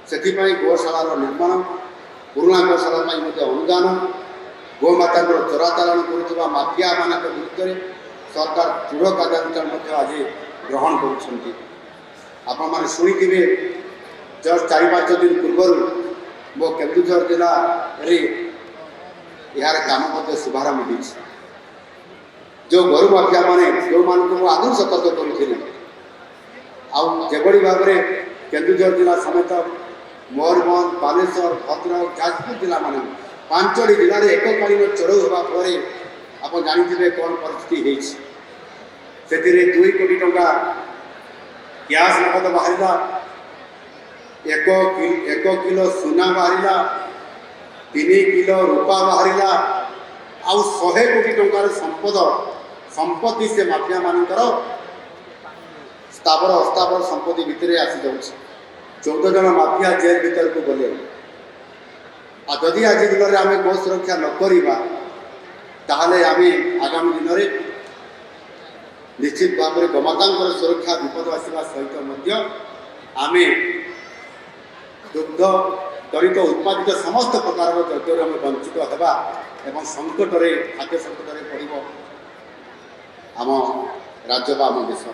ସେଥିପାଇଁ ଗୋଶାଳାର ନିର୍ମାଣ, ପୁରୁଣା ଗୋଶାଳା ପାଇଁ ମଧ୍ୟ ଅନୁଦାନ, ଗୋମାତାଙ୍କର ଚୋରାଚାଲାଣ କରୁଥିବା ମାଫିଆମାନଙ୍କ ବିରୁଦ୍ଧରେ ସରକାର ଦୃଢ଼ କାର୍ଯ୍ୟାନୁଷ୍ଠାନ ମଧ୍ୟ ଆଜି ଗ୍ରହଣ କରୁଛନ୍ତି। ଆପଣମାନେ ଶୁଣିଥିବେ, ଜଷ୍ଟ 4-5 ଦିନ ପୂର୍ବରୁ ମୋ କେନ୍ଦୁଝର ଜିଲ୍ଲାରେ ଏହାର କାମ ମଧ୍ୟ ଶୁଭାରମ୍ଭ ହୋଇଛି। ଯେଉଁ ଗୋରୁ ମାଫିଆମାନେ ଯେଉଁମାନଙ୍କୁ ମୁଁ ଆଗରୁ ସତର୍କ କରୁଥିଲି, ଆଉ ଯେଭଳି ଭାବରେ କେନ୍ଦୁଝର ଜିଲ୍ଲା ସମେତ ମୟୂରଭଞ୍ଜ, ବାଲେଶ୍ୱର, ଭଦ୍ରକ, ଯାଜପୁର ଜିଲ୍ଲାମାନେ 5ଟି ଜିଲ୍ଲାରେ ଏକକାଳୀନ ଚଢ଼ଉ ହେବା ପରେ ଆପଣ ଜାଣିଥିବେ କ'ଣ ପରିସ୍ଥିତି ହେଇଛି। ସେଥିରେ 2 କୋଟି ଟଙ୍କା କ୍ୟାସ୍ ନଗଦ ବାହାରିଲା, 1 କିଲୋ ସୁନା ବାହାରିଲା, 3 କିଲୋ ରୂପା ବାହାରିଲା, ଆଉ 100 କୋଟି ଟଙ୍କାର ସମ୍ପତ୍ତି ସେ ମାଫିଆମାନଙ୍କର ସ୍ଥାବର ଅସ୍ଥାବର ସମ୍ପତ୍ତି ଭିତରେ ଆସିଯାଉଛି। 14 ଜଣ ମାଫିଆ ଜେଲ୍ ଭିତରକୁ ଗଲେ। ଆଉ ଯଦି ଆଜି ଦିନରେ ଆମେ ଗୋ ସୁରକ୍ଷା ନ କରିବା, ତାହେଲେ ଆମେ ଆଗାମୀ ଦିନରେ ନିଶ୍ଚିତ ଭାବରେ ଗୋମାତାଙ୍କର ସୁରକ୍ଷା ବିପଦ ଆସିବା ସହିତ ମଧ୍ୟ ଆମେ ଦୁଗ୍ଧ ଜଡ଼ିତ ଉତ୍ପାଦିତ ସମସ୍ତ ପ୍ରକାରର ଦ୍ରବ୍ୟରୁ ଆମେ ବଞ୍ଚିତ ହେବା ଏବଂ ସଂକଟରେ, ଖାଦ୍ୟ ସଂକଟରେ ପଡ଼ିବ ଆମ ରାଜ୍ୟ ବା ଆମ ଦେଶ।